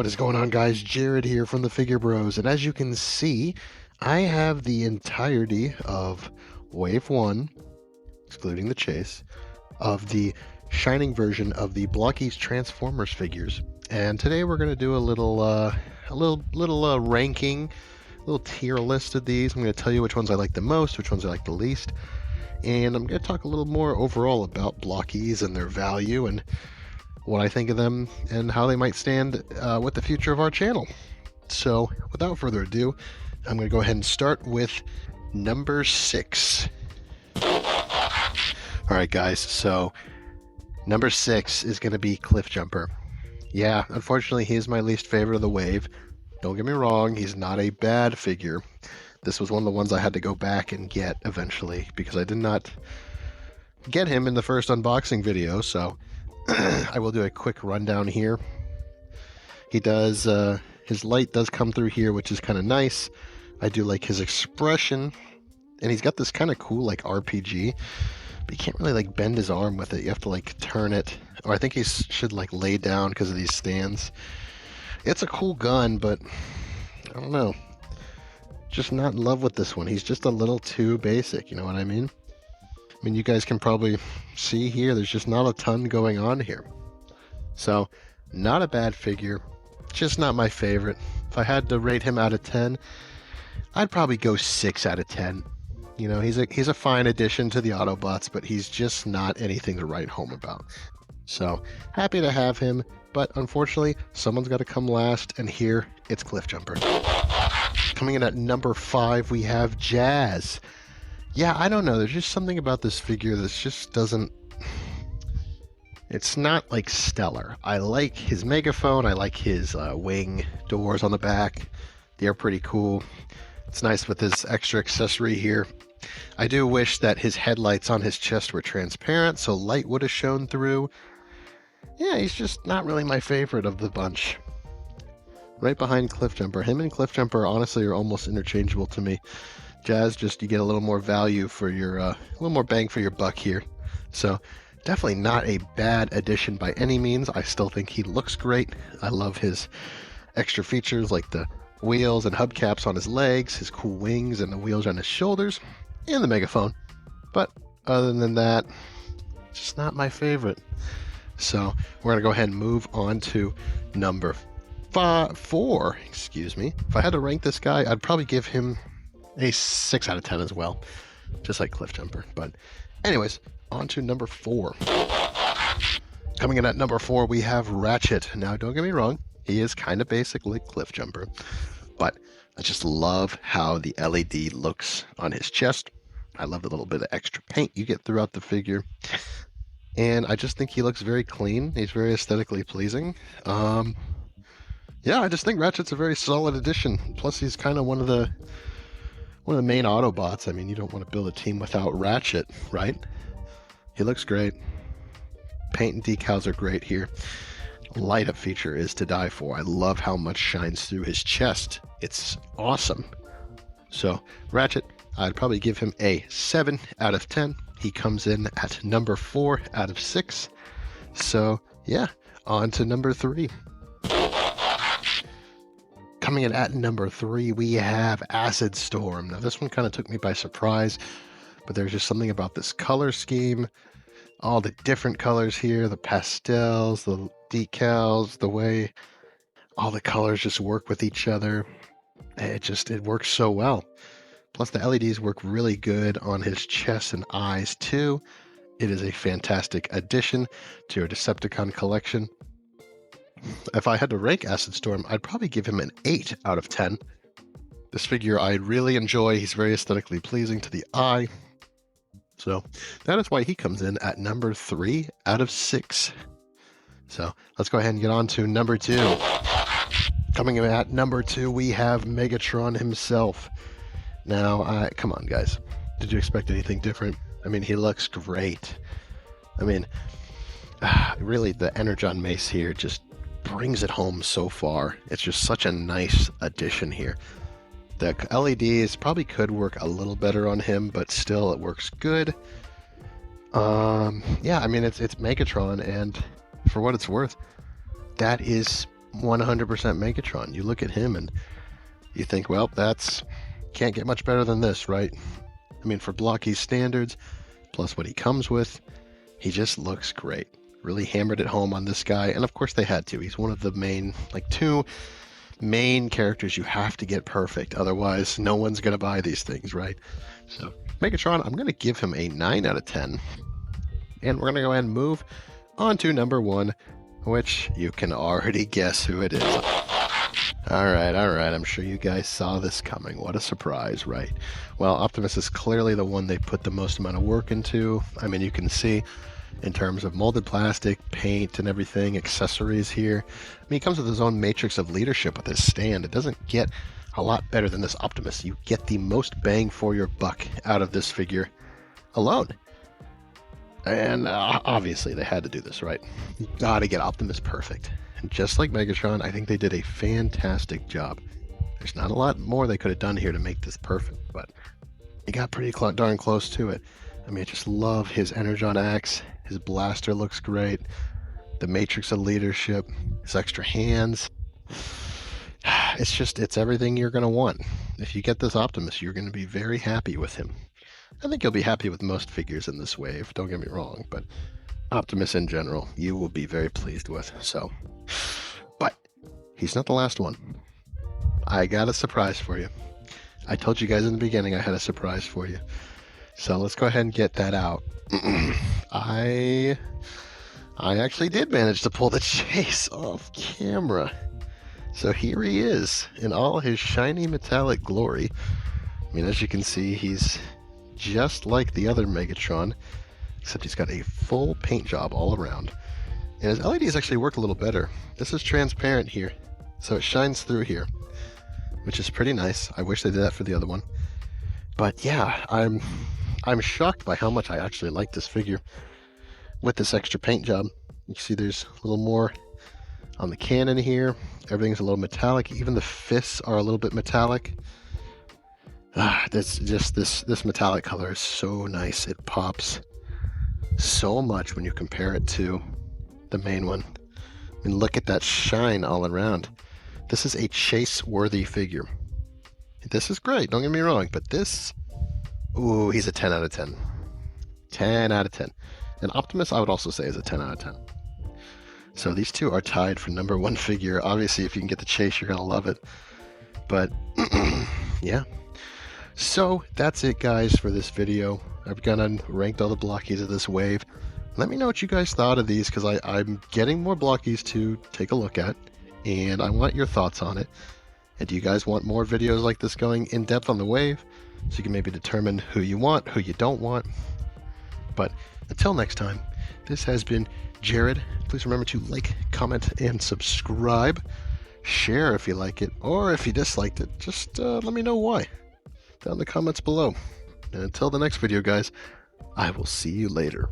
What is going on, guys? Jared here from the Figure Bros, and as you can see, I have the entirety of Wave 1, excluding the chase, of the Shining version of the Blokees Transformers figures. And today we're going to do a little ranking, a little tier list of these. I'm going to tell you which ones I like the most, which ones I like the least, and I'm going to talk a little more overall about Blokees and their value and what I think of them and how they might stand with the future of our channel. So without further ado, I'm going to go ahead and start with number 6. Alright guys, so number 6 is going to be Cliff Jumper. Yeah, unfortunately he is my least favorite of the wave. Don't get me wrong, he's not a bad figure. This was one of the ones I had to go back and get eventually because I did not get him in the first unboxing video, so I will do a quick rundown here. He does, his light does come through here, which is kind of nice. I do like his expression, and he's got this kind of cool like RPG, but you can't really like bend his arm with it. You have to like turn it, or I think he should like lay down because of these stands. It's a cool gun, but I don't know. Just not in love with this one. He's just a little too basic, you know what I mean? I mean, you guys can probably see here, there's just not a ton going on here. So, not a bad figure, just not my favorite. If I had to rate him out of 10, I'd probably go 6 out of 10. You know, he's a fine addition to the Autobots, but he's just not anything to write home about. So, happy to have him, but unfortunately, someone's got to come last, and here, it's Cliff Jumper. Coming in at number 5, we have Jazz. Yeah, I don't know. There's just something about this figure that just doesn't... It's not, like, stellar. I like his megaphone. I like his wing doors on the back. They're pretty cool. It's nice with this extra accessory here. I do wish that his headlights on his chest were transparent, so light would have shown through. Yeah, he's just not really my favorite of the bunch. Right behind Cliff Jumper. Him and Cliff Jumper, honestly, are almost interchangeable to me. Jazz, just you get a little more value for your, a little more bang for your buck here. So definitely not a bad addition by any means. I still think he looks great. I love his extra features like the wheels and hubcaps on his legs, his cool wings and the wheels on his shoulders, and the megaphone. But other than that, just not my favorite. So we're gonna go ahead and move on to number 4. Excuse me. If I had to rank this guy, I'd probably give him a 6 out of 10 as well, just like Cliff Jumper. But anyways, on to number 4. Coming in at number 4, we have Ratchet. Now, don't get me wrong, he is kind of basic like Cliff Jumper, but I just love how the LED looks on his chest. I love the little bit of extra paint you get throughout the figure, and I just think he looks very clean. He's very aesthetically pleasing. Yeah, I just think Ratchet's a very solid addition. Plus, he's kind of one of the main Autobots. I mean, you don't want to build a team without Ratchet, right? He looks great. Paint and decals are great here. Light up feature is to die for. I love how much shines through his chest. It's awesome. So, Ratchet, I'd probably give him a 7 out of 10. He comes in at number 4 out of 6. So, yeah, on to number 3. Coming in at number 3, we have Acid Storm. Now, this one kind of took me by surprise, but there's just something about this color scheme. All the different colors here, the pastels, the decals, the way all the colors just work with each other. It works so well. Plus, the LEDs work really good on his chest and eyes, too. It is a fantastic addition to your Decepticon collection. If I had to rank Acid Storm, I'd probably give him an 8 out of 10. This figure I really enjoy. He's very aesthetically pleasing to the eye. So that is why he comes in at number 3 out of 6. So let's go ahead and get on to number 2. Coming in at number 2, we have Megatron himself. Now, come on, guys. Did you expect anything different? I mean, he looks great. I mean, really, the Energon Mace here just brings it home so far. It's just such a nice addition here. The LEDs probably could work a little better on him, but still it works good. Yeah, I mean, it's Megatron, and for what it's worth, that is 100% Megatron. You look at him and you think, well, that's can't get much better than this, right? I mean, for Blokees standards, plus what he comes with, he just looks great. Really hammered it home on this guy, and of course they had to. He's one of the main, like, two main characters you have to get perfect, otherwise no one's going to buy these things, right? So Megatron, I'm going to give him a 9 out of 10. And we're going to go ahead and move on to number 1, which you can already guess who it is. All right, I'm sure you guys saw this coming. What a surprise, right? Well, Optimus is clearly the one they put the most amount of work into. I mean, you can see in terms of molded plastic, paint, and everything, accessories here. I mean, he comes with his own matrix of leadership with his stand. It doesn't get a lot better than this Optimus. You get the most bang for your buck out of this figure alone. And obviously they had to do this, right? You gotta get Optimus perfect. And just like Megatron, I think they did a fantastic job. There's not a lot more they could have done here to make this perfect, but they got pretty darn close to it. I mean, I just love his Energon axe. His blaster looks great. The matrix of leadership, his extra hands. It's everything you're going to want. If you get this Optimus, you're going to be very happy with him. I think you'll be happy with most figures in this wave, don't get me wrong, but Optimus in general, you will be very pleased with. So, but he's not the last one. I got a surprise for you. I told you guys in the beginning I had a surprise for you. So let's go ahead and get that out. I actually did manage to pull the chase off camera. So here he is in all his shiny metallic glory. I mean, as you can see, he's just like the other Megatron, except he's got a full paint job all around. And his LEDs actually work a little better. This is transparent here, so it shines through here, which is pretty nice. I wish they did that for the other one. But yeah, I'm shocked by how much I actually like this figure with this extra paint job. You see there's a little more on the cannon here. Everything's a little metallic. Even the fists are a little bit metallic. This metallic color is so nice. It pops so much when you compare it to the main one. I mean, look at that shine all around. This is a chase-worthy figure. This is great, don't get me wrong, but this, ooh, he's a 10 out of 10. 10 out of 10. And Optimus, I would also say, is a 10 out of 10. So these two are tied for number 1 figure. Obviously, if you can get the chase, you're going to love it. But, yeah. So that's it, guys, for this video. I've gone and ranked all the Blokees of this wave. Let me know what you guys thought of these, because I'm getting more Blokees to take a look at, and I want your thoughts on it. And do you guys want more videos like this going in depth on the wave, so you can maybe determine who you want, who you don't want? But until next time, this has been Jared. Please remember to like, comment, and subscribe. Share if you like it, or if you disliked it, just let me know why down in the comments below. And until the next video, guys, I will see you later.